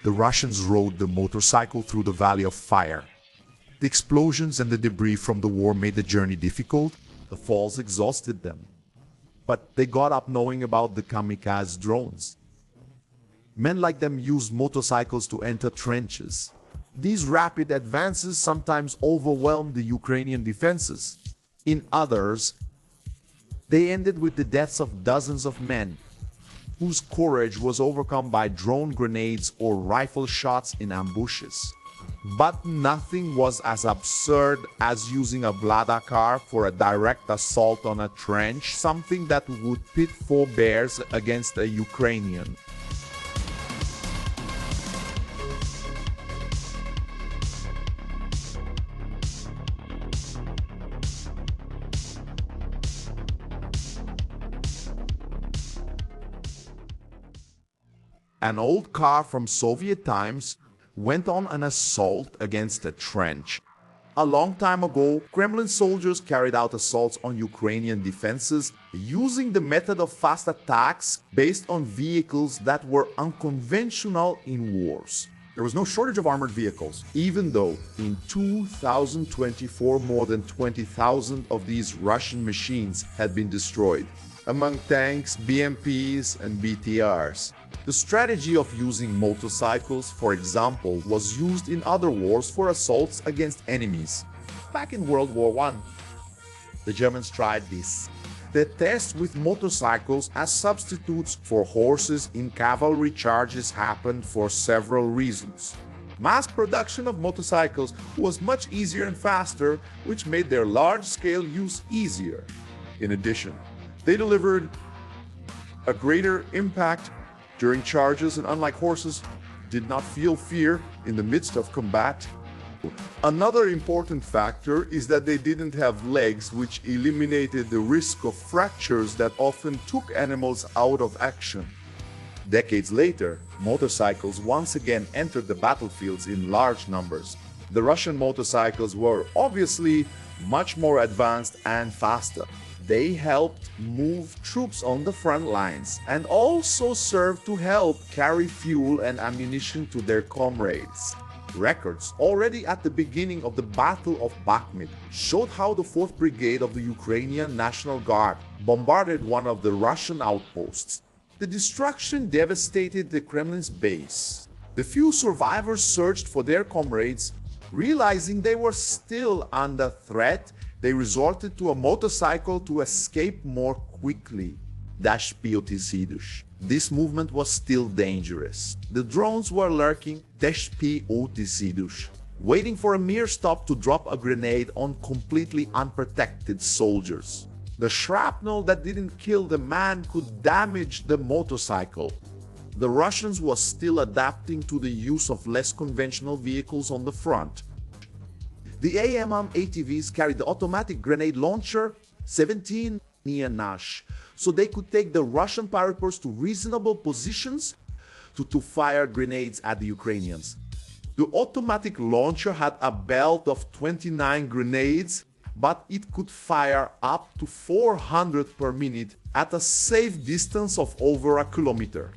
The Russians rode the motorcycle through the Valley of Fire. The explosions and the debris from the war made the journey difficult. The falls exhausted them. But they got up knowing about the Kamikaze drones. Men like them used motorcycles to enter trenches. These rapid advances sometimes overwhelmed the Ukrainian defenses. In others, they ended with the deaths of dozens of men, whose courage was overcome by drone grenades or rifle shots in ambushes. But nothing was as absurd as using a LADA car for a direct assault on a trench, something that would pit four bears against a Ukrainian. An old car from Soviet times went on an assault against a trench. A long time ago, Kremlin soldiers carried out assaults on Ukrainian defenses using the method of fast attacks based on vehicles that were unconventional in wars. There was no shortage of armored vehicles. Even though in 2024 more than 20,000 of these Russian machines had been destroyed, among tanks, BMPs and BTRs. The strategy of using motorcycles, for example, was used in other wars for assaults against enemies. Back in World War I, the Germans tried this. The test with motorcycles as substitutes for horses in cavalry charges happened for several reasons. Mass production of motorcycles was much easier and faster, which made their large-scale use easier. In addition, they delivered a greater impact during charges and, unlike horses, did not feel fear in the midst of combat. Another important factor is that they didn't have legs, which eliminated the risk of fractures that often took animals out of action. Decades later, motorcycles once again entered the battlefields in large numbers. The Russian motorcycles were obviously much more advanced and faster. They helped move troops on the front lines and also served to help carry fuel and ammunition to their comrades. Records already at the beginning of the Battle of Bakhmut showed how the 4th Brigade of the Ukrainian National Guard bombarded one of the Russian outposts. The destruction devastated the Kremlin's base. The few survivors searched for their comrades. Realizing they were still under threat, they resorted to a motorcycle to escape more quickly. This movement was still dangerous. The drones were lurking, waiting for a mere stop to drop a grenade on completely unprotected soldiers. The shrapnel that didn't kill the man could damage the motorcycle. The Russians were still adapting to the use of less conventional vehicles on the front. The AMM ATVs carried the automatic grenade launcher 17 Nash, so they could take the Russian parapets to reasonable positions to fire grenades at the Ukrainians. The automatic launcher had a belt of 29 grenades, but it could fire up to 400 per minute at a safe distance of over a kilometer.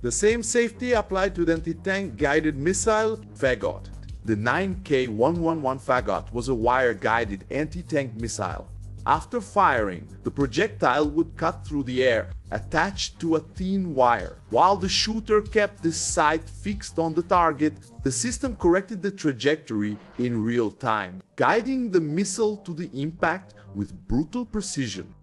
The same safety applied to the anti-tank guided missile Fagot. The 9K111 Fagot was a wire-guided anti-tank missile. After firing, the projectile would cut through the air, attached to a thin wire. While the shooter kept the sight fixed on the target, the system corrected the trajectory in real time, guiding the missile to the impact with brutal precision.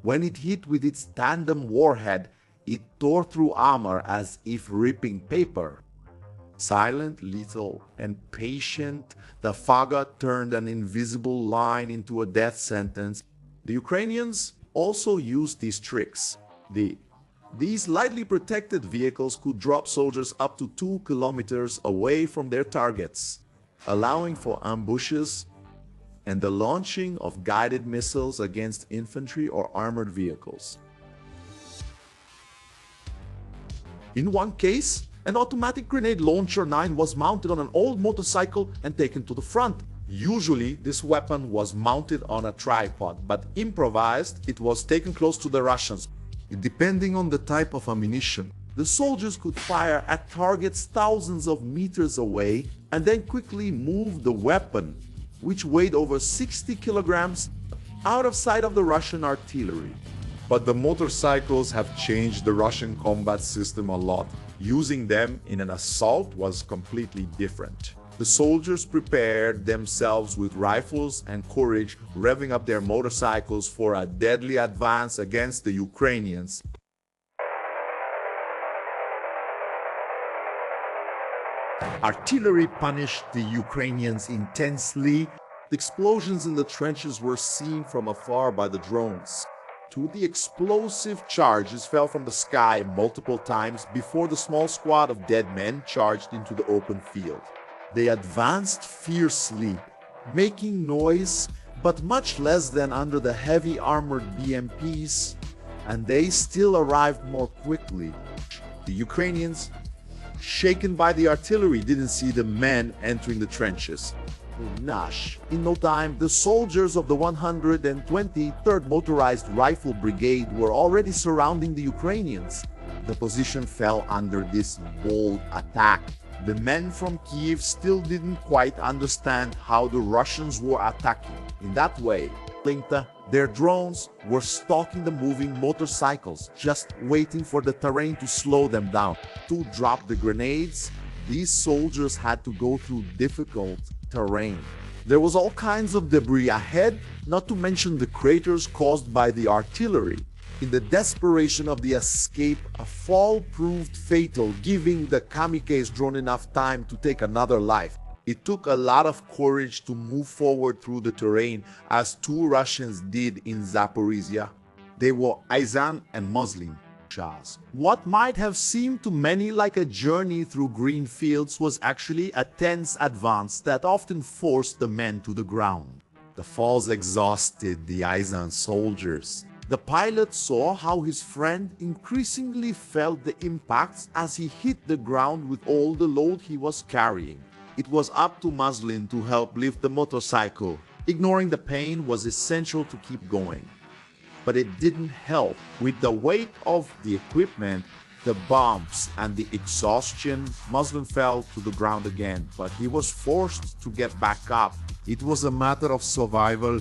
When it hit with its tandem warhead, it tore through armor as if ripping paper. Silent, lethal, and patient, the Fagot turned an invisible line into a death sentence. The Ukrainians also used these tricks. These lightly protected vehicles could drop soldiers up to 2 kilometers away from their targets, allowing for ambushes and the launching of guided missiles against infantry or armored vehicles. In one case, an automatic grenade launcher 9 was mounted on an old motorcycle and taken to the front. Usually, this weapon was mounted on a tripod, but improvised, it was taken close to the Russians. Depending on the type of ammunition, The soldiers could fire at targets thousands of meters away and then quickly move the weapon, which weighed over 60 kilograms, out of sight of the Russian artillery. But the motorcycles have changed the Russian combat system a lot. Using them in an assault was completely different. The soldiers prepared themselves with rifles and courage, revving up their motorcycles for a deadly advance against the Ukrainians. Artillery punished the Ukrainians intensely. The explosions in the trenches were seen from afar by the drones. The explosive charges fell from the sky multiple times before the small squad of dead men charged into the open field. They advanced fiercely, making noise, but much less than under the heavy armored BMPs, and they still arrived more quickly. The Ukrainians, shaken by the artillery, didn't see the men entering the trenches. In no time, the soldiers of the 123rd Motorized Rifle Brigade were already surrounding the Ukrainians. The position fell under this bold attack. The men from Kiev still didn't quite understand how the Russians were attacking. In that way, their drones were stalking the moving motorcycles, just waiting for the terrain to slow them down. To drop the grenades, these soldiers had to go through difficult terrain. There was all kinds of debris ahead, not to mention the craters caused by the artillery. In the desperation of the escape, a fall proved fatal, giving the Kamikaze drone enough time to take another life. It took a lot of courage to move forward through the terrain, as two Russians did in Zaporizhia. They were Aizan and Muslim. What might have seemed to many like a journey through green fields was actually a tense advance that often forced the men to the ground. The falls exhausted the Aizan soldiers. The pilot saw how his friend increasingly felt the impacts as he hit the ground with all the load he was carrying. It was up to Muslim to help lift the motorcycle. Ignoring the pain was essential to keep going. But it didn't help. With the weight of the equipment, the bumps, and the exhaustion, Muslim fell to the ground again, but he was forced to get back up. It was a matter of survival.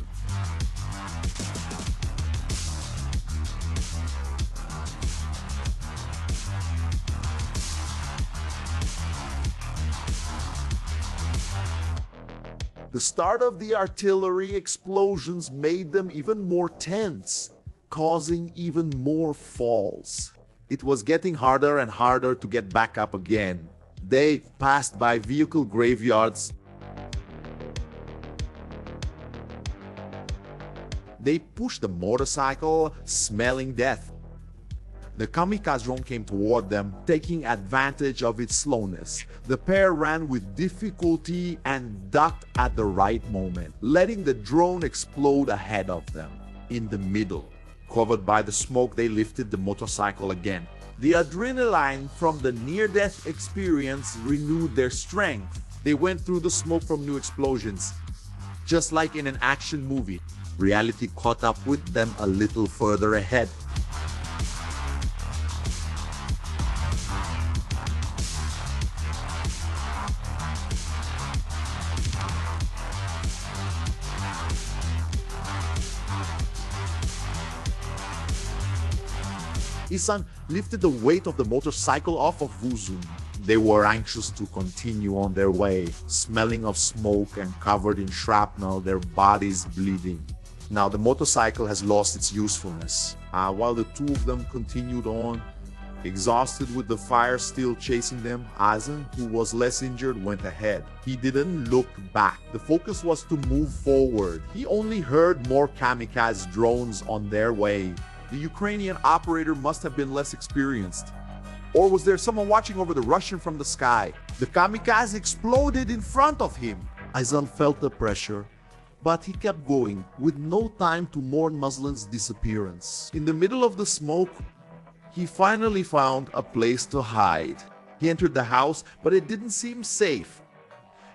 The start of the artillery explosions made them even more tense, causing even more falls. It was getting harder and harder to get back up again. They passed by vehicle graveyards. They pushed the motorcycle, smelling death. The Kamikaze drone came toward them, taking advantage of its slowness. The pair ran with difficulty and ducked at the right moment, letting the drone explode ahead of them. In the middle, covered by the smoke, they lifted the motorcycle again. The adrenaline from the near-death experience renewed their strength. They went through the smoke from new explosions. Just like in an action movie, reality caught up with them a little further ahead. Isan lifted the weight of the motorcycle off of Vuzum. They were anxious to continue on their way, smelling of smoke and covered in shrapnel, their bodies bleeding. Now the motorcycle has lost its usefulness. While the two of them continued on, exhausted with the fire still chasing them, Azan, who was less injured, went ahead. He didn't look back. The focus was to move forward. He only heard more Kamikaze drones on their way. The Ukrainian operator must have been less experienced. Or was there someone watching over the Russian from the sky? The Kamikaze exploded in front of him. Aizan felt the pressure, but he kept going, with no time to mourn Muslim's disappearance. In the middle of the smoke, he finally found a place to hide. He entered the house, but it didn't seem safe.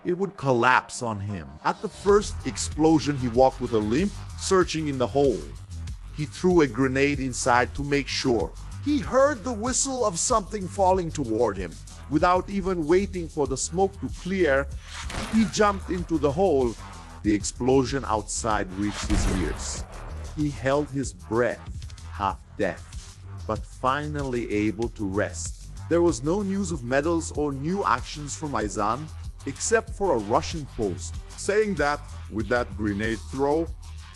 It would collapse on him. At the first explosion, he walked with a limp, searching in the hole. He threw a grenade inside to make sure. He heard the whistle of something falling toward him. Without even waiting for the smoke to clear, he jumped into the hole. The explosion outside reached his ears. He held his breath, half deaf, but finally able to rest. There was no news of medals or new actions from Aizan, except for a Russian post saying that, with that grenade throw,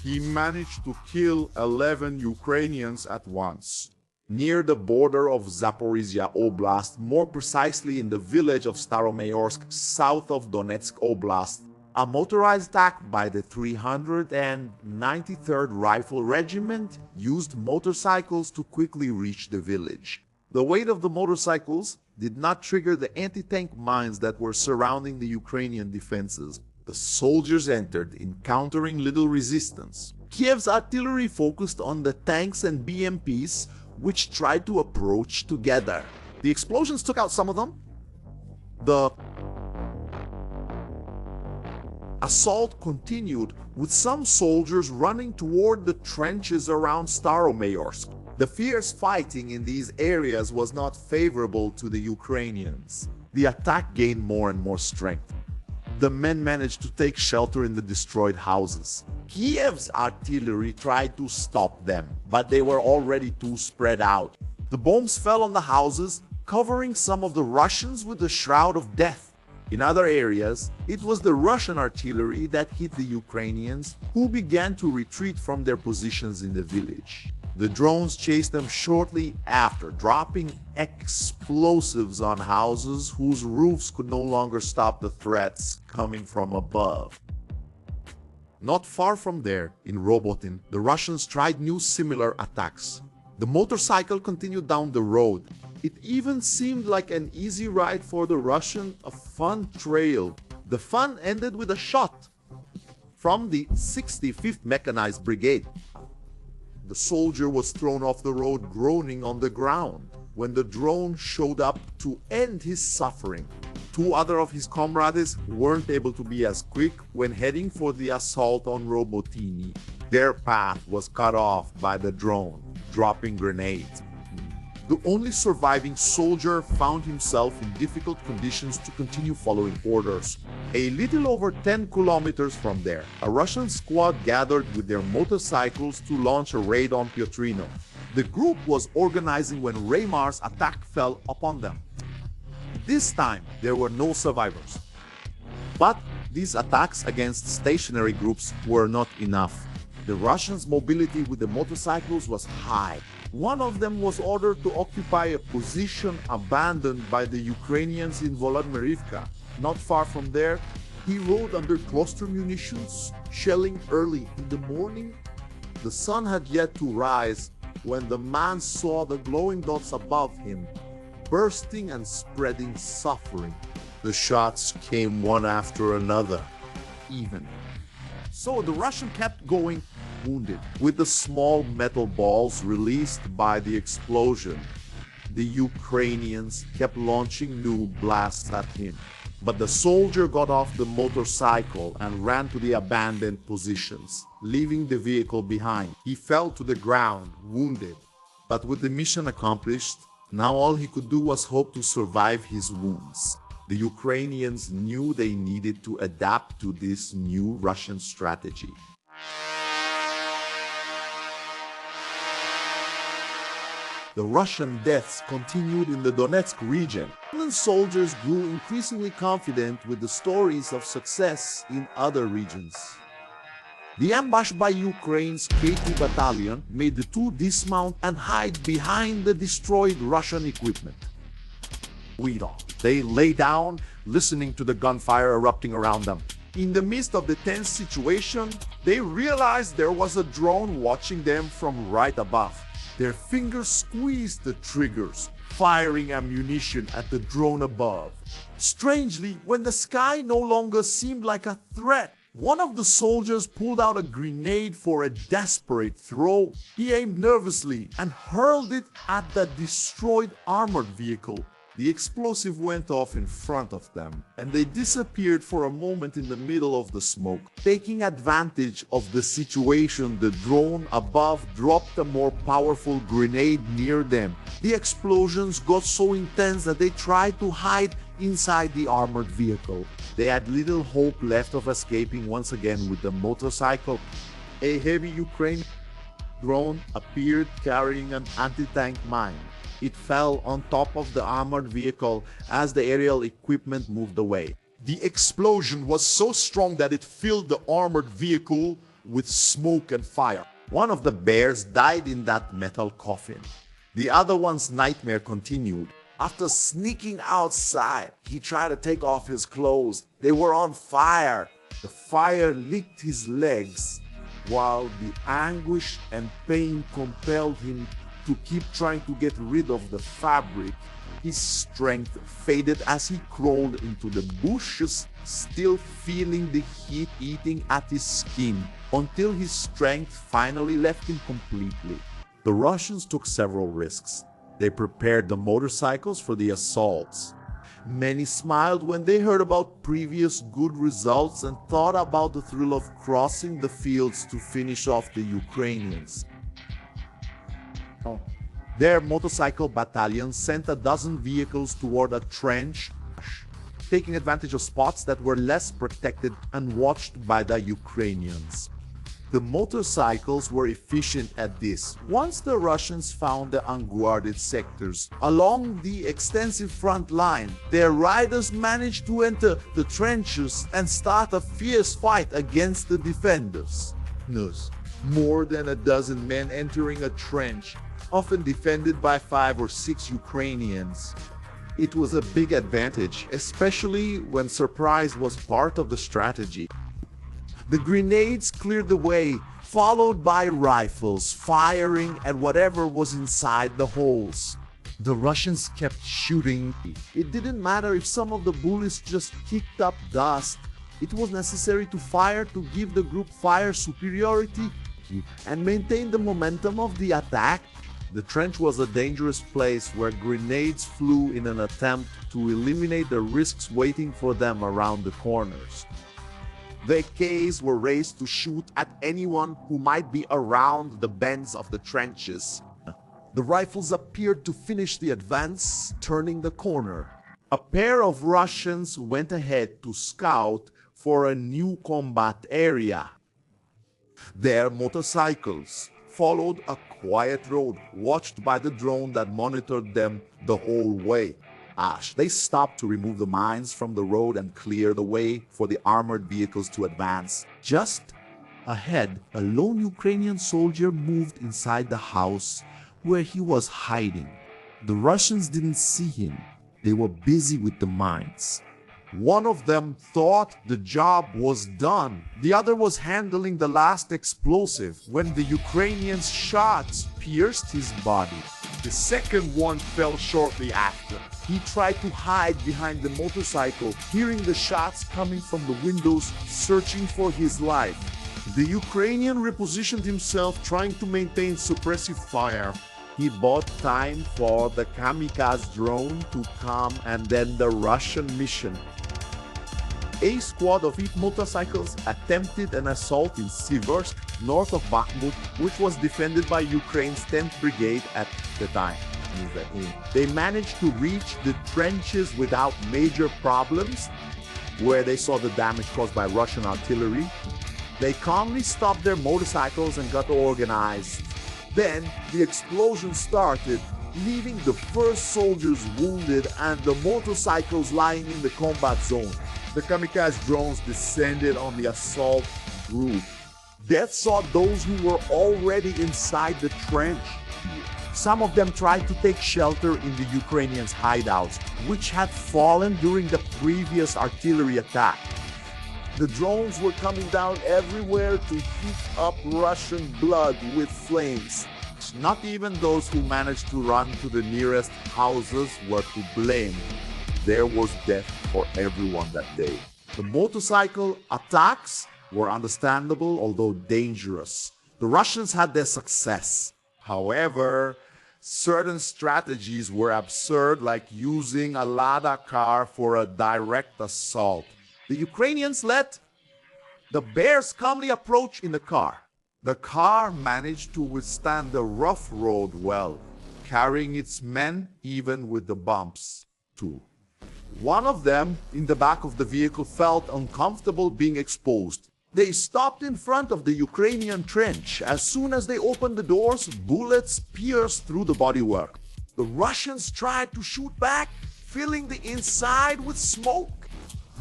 he managed to kill 11 Ukrainians at once. Near the border of Zaporizhia Oblast, more precisely in the village of Staromayorsk, south of Donetsk Oblast, a motorized attack by the 393rd Rifle Regiment used motorcycles to quickly reach the village. The weight of the motorcycles did not trigger the anti-tank mines that were surrounding the Ukrainian defenses. The soldiers entered, encountering little resistance. Kiev's artillery focused on the tanks and BMPs, which tried to approach together. The explosions took out some of them. The assault continued, with some soldiers running toward the trenches around Staromayorsk. The fierce fighting in these areas was not favorable to the Ukrainians. The attack gained more and more strength. The men managed to take shelter in the destroyed houses. Kiev's artillery tried to stop them, but they were already too spread out. The bombs fell on the houses, covering some of the Russians with a shroud of death. In other areas, it was the Russian artillery that hit the Ukrainians, who began to retreat from their positions in the village. The drones chased them shortly after, dropping explosives on houses whose roofs could no longer stop the threats coming from above. Not far from there, in Robotin, the Russians tried new similar attacks. The motorcycle continued down the road. It even seemed like an easy ride for the Russian, a fun trail. The fun ended with a shot from the 65th Mechanized Brigade. The soldier was thrown off the road, groaning on the ground, when the drone showed up to end his suffering. Two other of his comrades weren't able to be as quick when heading for the assault on Robotini. Their path was cut off by the drone, dropping grenades. The only surviving soldier found himself in difficult conditions to continue following orders. A little over 10 kilometers from there, a Russian squad gathered with their motorcycles to launch a raid on Piotrino. The group was organizing when Raymar's attack fell upon them. This time, there were no survivors. But these attacks against stationary groups were not enough. The Russians' mobility with the motorcycles was high. One of them was ordered to occupy a position abandoned by the Ukrainians in Volodymyrivka. Not far from there, he rode under cluster munitions, shelling early in the morning. The sun had yet to rise when the man saw the glowing dots above him, bursting and spreading suffering. The shots came one after another, even. So the Russian kept going, wounded, with the small metal balls released by the explosion. The Ukrainians kept launching new blasts at him. But the soldier got off the motorcycle and ran to the abandoned positions, leaving the vehicle behind. He fell to the ground, wounded. But with the mission accomplished, now all he could do was hope to survive his wounds. The Ukrainians knew they needed to adapt to this new Russian strategy. The Russian deaths continued in the Donetsk region. Finland soldiers grew increasingly confident with the stories of success in other regions. The ambush by Ukraine's K2 battalion made the two dismount and hide behind the destroyed Russian equipment. They lay down, listening to the gunfire erupting around them. In the midst of the tense situation, they realized there was a drone watching them from right above. Their fingers squeezed the triggers, firing ammunition at the drone above. Strangely, when the sky no longer seemed like a threat, one of the soldiers pulled out a grenade for a desperate throw. He aimed nervously and hurled it at the destroyed armored vehicle. The explosive went off in front of them, and they disappeared for a moment in the middle of the smoke. Taking advantage of the situation, the drone above dropped a more powerful grenade near them. The explosions got so intense that they tried to hide inside the armored vehicle. They had little hope left of escaping once again with the motorcycle. A heavy Ukrainian drone appeared carrying an anti-tank mine. It fell on top of the armored vehicle as the aerial equipment moved away. The explosion was so strong that it filled the armored vehicle with smoke and fire. One of the bears died in that metal coffin. The other one's nightmare continued. After sneaking outside, he tried to take off his clothes. They were on fire. The fire licked his legs, while the anguish and pain compelled him to keep trying to get rid of the fabric. His strength faded as he crawled into the bushes, still feeling the heat eating at his skin, until his strength finally left him completely. The Russians took several risks. They prepared the motorcycles for the assaults. Many smiled when they heard about previous good results and thought about the thrill of crossing the fields to finish off the Ukrainians. Their motorcycle battalion sent a dozen vehicles toward a trench, taking advantage of spots that were less protected and watched by the Ukrainians. The motorcycles were efficient at this. Once the Russians found the unguarded sectors along the extensive front line, their riders managed to enter the trenches and start a fierce fight against the defenders. More than a dozen men entering a trench, often defended by 5 or 6 Ukrainians. It was a big advantage, especially when surprise was part of the strategy. The grenades cleared the way, followed by rifles firing at whatever was inside the holes. The Russians kept shooting. It didn't matter if some of the bullets just kicked up dust. It was necessary to fire to give the group fire superiority and maintain the momentum of the attack. The trench was a dangerous place where grenades flew in an attempt to eliminate the risks waiting for them around the corners. The AKs were raised to shoot at anyone who might be around the bends of the trenches. The rifles appeared to finish the advance, turning the corner. A pair of Russians went ahead to scout for a new combat area. Their motorcycles followed a quiet road, watched by the drone that monitored them the whole way. They stopped to remove the mines from the road and clear the way for the armored vehicles to advance. Just ahead, a lone Ukrainian soldier moved inside the house where he was hiding. The Russians didn't see him. They were busy with the mines. One of them thought the job was done. The other was handling the last explosive when the Ukrainian's shots pierced his body. The second one fell shortly after. He tried to hide behind the motorcycle, hearing the shots coming from the windows, searching for his life. The Ukrainian repositioned himself, trying to maintain suppressive fire. He bought time for the Kamikaze drone to come and then the Russian mission. A squad of 8 motorcycles attempted an assault in Siversk, north of Bakhmut, which was defended by Ukraine's 10th Brigade at the time. They managed to reach the trenches without major problems, where they saw the damage caused by Russian artillery. They calmly stopped their motorcycles and got organized. Then the explosion started, leaving the first soldiers wounded and the motorcycles lying in the combat zone. The Kamikaze drones descended on the assault group. Death saw those who were already inside the trench. Some of them tried to take shelter in the Ukrainians' hideouts, which had fallen during the previous artillery attack. The drones were coming down everywhere to heat up Russian blood with flames. Not even those who managed to run to the nearest houses were to blame. There was death for everyone that day. The motorcycle attacks were understandable, although dangerous. The Russians had their success. However, Certain strategies were absurd, like using a LADA car for a direct assault. The Ukrainians let the bears calmly approach in the car. The car managed to withstand the rough road well, carrying its men even with the bumps, too. One of them, in the back of the vehicle, felt uncomfortable being exposed. They stopped in front of the Ukrainian trench. As soon as they opened the doors, bullets pierced through the bodywork. The Russians tried to shoot back, filling the inside with smoke.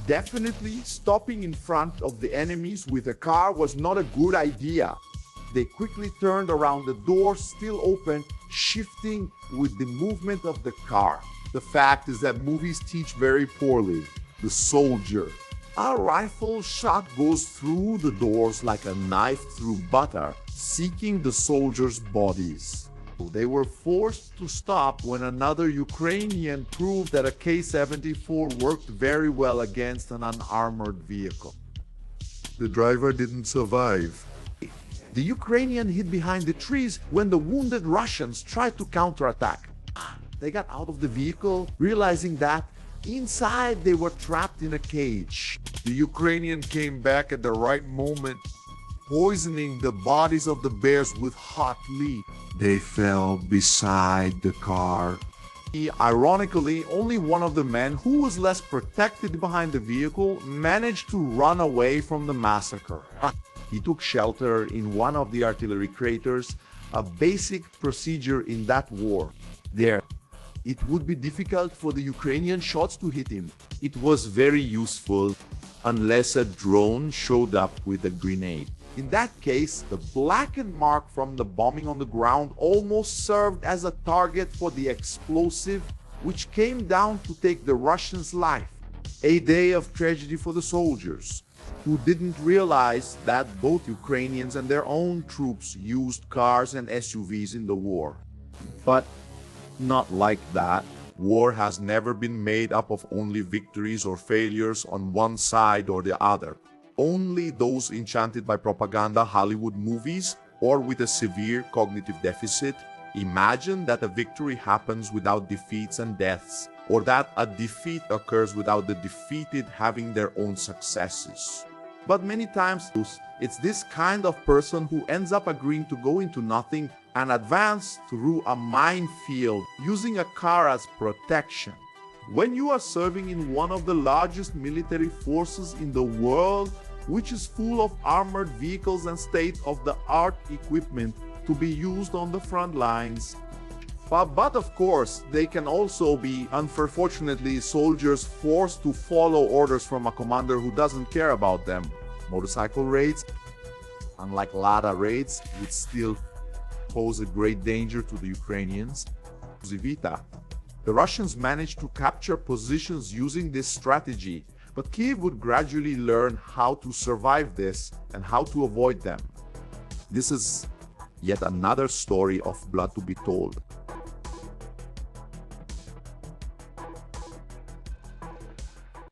Definitely, stopping in front of the enemies with a car was not a good idea. They quickly turned around, the door still open, shifting with the movement of the car. The fact is that movies teach very poorly. The soldier. A rifle shot goes through the doors like a knife through butter, seeking the soldiers' bodies. They were forced to stop when another Ukrainian proved that a K-74 worked very well against an unarmored vehicle. The driver didn't survive. The Ukrainian hid behind the trees when the wounded Russians tried to counterattack. They got out of the vehicle, realizing that inside they were trapped in a cage. The Ukrainian came back at the right moment, poisoning the bodies of the bears with hot lead. They fell beside the car. Ironically, only one of the men, who was less protected behind the vehicle, managed to run away from the massacre. He took shelter in one of the artillery craters, a basic procedure in that war. There, it would be difficult for the Ukrainian shots to hit him. It was very useful unless a drone showed up with a grenade. In that case, the blackened mark from the bombing on the ground almost served as a target for the explosive, which came down to take the Russians' life. A day of tragedy for the soldiers, who didn't realize that both Ukrainians and their own troops used cars and SUVs in the war. But not like that. War has never been made up of only victories or failures on one side or the other. Only those enchanted by propaganda Hollywood movies or with a severe cognitive deficit imagine that a victory happens without defeats and deaths, or that a defeat occurs without the defeated having their own successes. But many times, it's this kind of person who ends up agreeing to go into nothing and advance through a minefield using a car as protection. When you are serving in one of the largest military forces in the world, which is full of armored vehicles and state-of-the-art equipment to be used on the front lines. But of course, they can also be, unfortunately, soldiers forced to follow orders from a commander who doesn't care about them. Motorcycle raids, unlike LADA raids, would still pose a great danger to the Ukrainians. The Russians managed to capture positions using this strategy, but Kiev would gradually learn how to survive this and how to avoid them. This is yet another story of blood to be told.